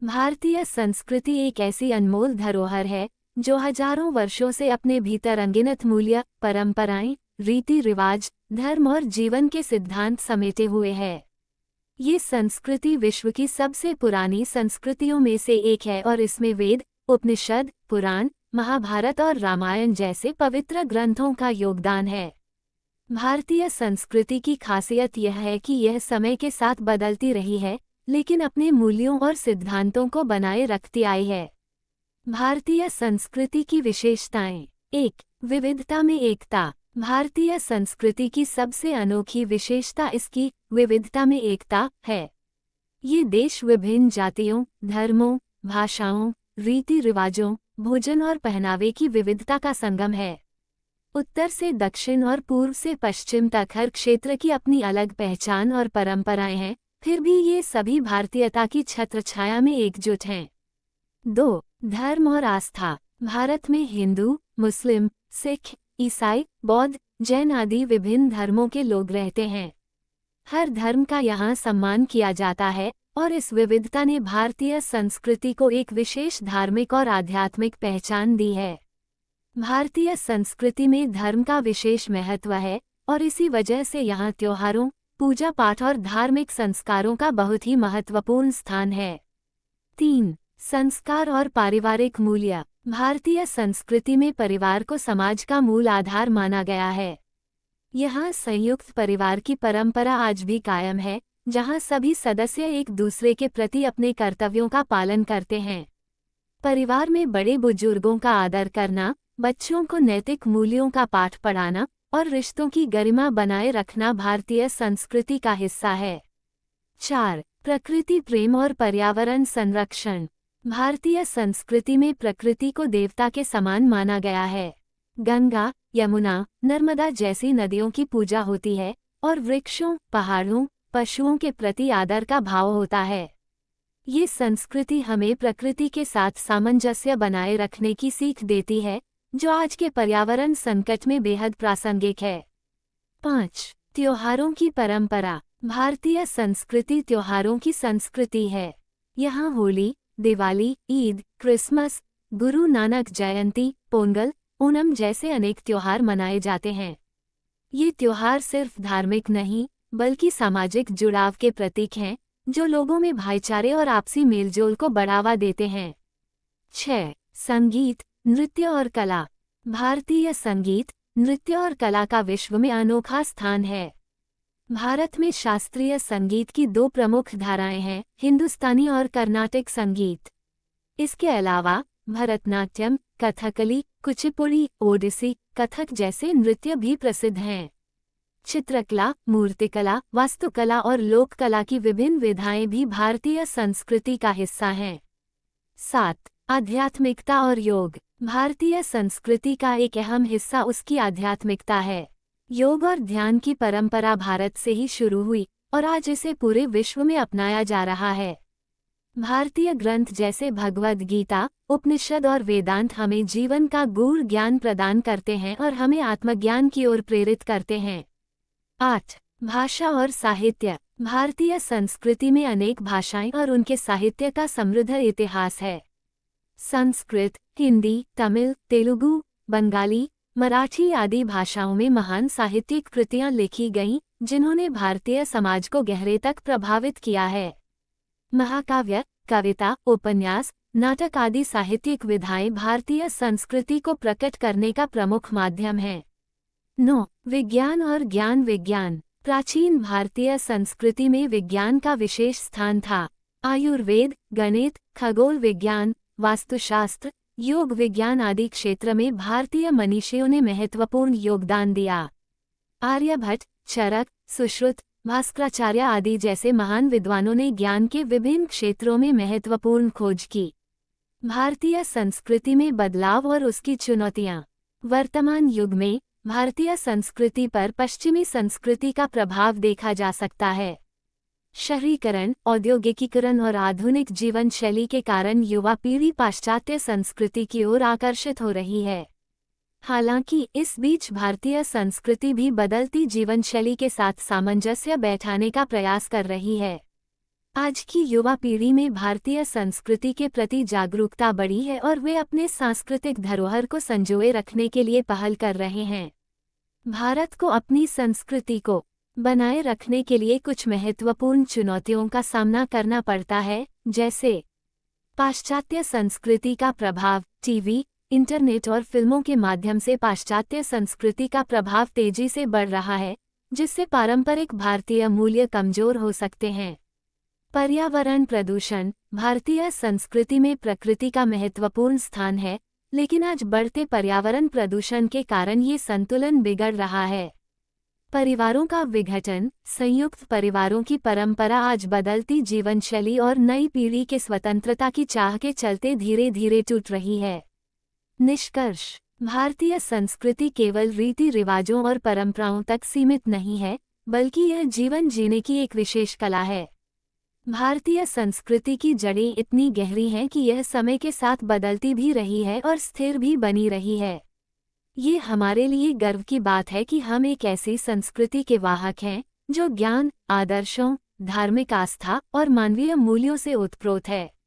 भारतीय संस्कृति एक ऐसी अनमोल धरोहर है जो हजारों वर्षों से अपने भीतर अनगिनत मूल्य, परंपराएं, रीति रिवाज, धर्म और जीवन के सिद्धांत समेटे हुए है। ये संस्कृति विश्व की सबसे पुरानी संस्कृतियों में से एक है और इसमें वेद, उपनिषद, पुराण, महाभारत और रामायण जैसे पवित्र ग्रंथों का योगदान है। भारतीय संस्कृति की खासियत यह है कि यह समय के साथ बदलती रही है, लेकिन अपने मूल्यों और सिद्धांतों को बनाए रखती आई है। भारतीय संस्कृति की विशेषताएं। 1. विविधता में एकता। भारतीय संस्कृति की सबसे अनोखी विशेषता इसकी विविधता में एकता है। ये देश विभिन्न जातियों, धर्मों, भाषाओं, रीति रिवाजों, भोजन और पहनावे की विविधता का संगम है। उत्तर से दक्षिण और पूर्व से पश्चिम तक हर क्षेत्र की अपनी अलग पहचान और परंपराएं हैं, फिर भी ये सभी भारतीयता की छत्रछाया में एकजुट हैं। 2. धर्म और आस्था। भारत में हिंदू, मुस्लिम, सिख, ईसाई, बौद्ध, जैन आदि विभिन्न धर्मों के लोग रहते हैं। हर धर्म का यहाँ सम्मान किया जाता है और इस विविधता ने भारतीय संस्कृति को एक विशेष धार्मिक और आध्यात्मिक पहचान दी है। भारतीय संस्कृति में धर्म का विशेष महत्व है और इसी वजह से यहाँ त्योहारों, पूजा पाठ और धार्मिक संस्कारों का बहुत ही महत्वपूर्ण स्थान है। 3. संस्कार और पारिवारिक मूल्य। भारतीय संस्कृति में परिवार को समाज का मूल आधार माना गया है। यहाँ संयुक्त परिवार की परंपरा आज भी कायम है, जहाँ सभी सदस्य एक दूसरे के प्रति अपने कर्तव्यों का पालन करते हैं। परिवार में बड़े बुजुर्गों का आदर करना, बच्चों को नैतिक मूल्यों का पाठ पढ़ाना और रिश्तों की गरिमा बनाए रखना भारतीय संस्कृति का हिस्सा है। 4. प्रकृति प्रेम और पर्यावरण संरक्षण। भारतीय संस्कृति में प्रकृति को देवता के समान माना गया है। गंगा, यमुना, नर्मदा जैसी नदियों की पूजा होती है और वृक्षों, पहाड़ों, पशुओं के प्रति आदर का भाव होता है। ये संस्कृति हमें प्रकृति के साथ सामंजस्य बनाए रखने की सीख देती है, जो आज के पर्यावरण संकट में बेहद प्रासंगिक है। 5. त्योहारों की परंपरा। भारतीय संस्कृति त्योहारों की संस्कृति है। यहाँ होली, दिवाली, ईद, क्रिसमस, गुरु नानक जयंती, पोंगल, ओणम जैसे अनेक त्योहार मनाए जाते हैं। ये त्योहार सिर्फ धार्मिक नहीं, बल्कि सामाजिक जुड़ाव के प्रतीक हैं, जो लोगों में भाईचारे और आपसी मेलजोल को बढ़ावा देते हैं। 6. संगीत, नृत्य और कला। भारतीय संगीत, नृत्य और कला का विश्व में अनोखा स्थान है। भारत में शास्त्रीय संगीत की 2 प्रमुख धाराएं हैं, हिंदुस्तानी और कर्नाटक संगीत। इसके अलावा भरतनाट्यम, कथकली, कुचिपुड़ी, ओडिसी, कथक जैसे नृत्य भी प्रसिद्ध हैं। चित्रकला, मूर्तिकला, वास्तुकला और लोककला की विभिन्न विधाएं भी भारतीय संस्कृति का हिस्सा हैं। 7. आध्यात्मिकता और योग। भारतीय संस्कृति का एक अहम हिस्सा उसकी आध्यात्मिकता है। योग और ध्यान की परंपरा भारत से ही शुरू हुई और आज इसे पूरे विश्व में अपनाया जा रहा है। भारतीय ग्रंथ जैसे भगवद गीता, उपनिषद और वेदांत हमें जीवन का गूढ़ ज्ञान प्रदान करते हैं और हमें आत्मज्ञान की ओर प्रेरित करते हैं। 8. भाषा और साहित्य। भारतीय संस्कृति में अनेक भाषाएं और उनके साहित्य का समृद्ध इतिहास है। संस्कृत, हिंदी, तमिल, तेलुगु, बंगाली, मराठी आदि भाषाओं में महान साहित्यिक कृतियां लिखी गईं, जिन्होंने भारतीय समाज को गहरे तक प्रभावित किया है। महाकाव्य, कविता, उपन्यास, नाटक आदि साहित्यिक विधाएं भारतीय संस्कृति को प्रकट करने का प्रमुख माध्यम हैं। 9. विज्ञान और ज्ञान विज्ञान। प्राचीन भारतीय संस्कृति में विज्ञान का विशेष स्थान था। आयुर्वेद, गणित, खगोल विज्ञान, वास्तुशास्त्र, योग विज्ञान आदि क्षेत्र में भारतीय मनीषियों ने महत्वपूर्ण योगदान दिया। आर्यभट्ट, चरक, सुश्रुत, भास्कराचार्य आदि जैसे महान विद्वानों ने ज्ञान के विभिन्न क्षेत्रों में महत्वपूर्ण खोज की। भारतीय संस्कृति में बदलाव और उसकी चुनौतियां। वर्तमान युग में भारतीय संस्कृति पर पश्चिमी संस्कृति का प्रभाव देखा जा सकता है। शहरीकरण, औद्योगिकीकरण और आधुनिक जीवन शैली के कारण युवा पीढ़ी पाश्चात्य संस्कृति की ओर आकर्षित हो रही है। हालांकि इस बीच भारतीय संस्कृति भी बदलती जीवन शैली के साथ सामंजस्य बैठाने का प्रयास कर रही है। आज की युवा पीढ़ी में भारतीय संस्कृति के प्रति जागरूकता बढ़ी है और वे अपने सांस्कृतिक धरोहर को संजोए रखने के लिए पहल कर रहे हैं। भारत को अपनी संस्कृति को बनाए रखने के लिए कुछ महत्वपूर्ण चुनौतियों का सामना करना पड़ता है, जैसे पाश्चात्य संस्कृति का प्रभाव। टीवी, इंटरनेट और फिल्मों के माध्यम से पाश्चात्य संस्कृति का प्रभाव तेजी से बढ़ रहा है, जिससे पारंपरिक भारतीय मूल्य कमजोर हो सकते हैं। पर्यावरण प्रदूषण। भारतीय संस्कृति में प्रकृति का महत्वपूर्ण स्थान है, लेकिन आज बढ़ते पर्यावरण प्रदूषण के कारण ये संतुलन बिगड़ रहा है। परिवारों का विघटन। संयुक्त परिवारों की परंपरा आज बदलती जीवनशैली और नई पीढ़ी के स्वतंत्रता की चाह के चलते धीरे धीरे टूट रही है। निष्कर्ष। भारतीय संस्कृति केवल रीति रिवाजों और परंपराओं तक सीमित नहीं है, बल्कि यह जीवन जीने की एक विशेष कला है। भारतीय संस्कृति की जड़ें इतनी गहरी हैं कि यह समय के साथ बदलती भी रही है और स्थिर भी बनी रही है। ये हमारे लिए गर्व की बात है कि हम एक ऐसी संस्कृति के वाहक हैं जो ज्ञान, आदर्शों, धार्मिक आस्था और मानवीय मूल्यों से ओतप्रोत है।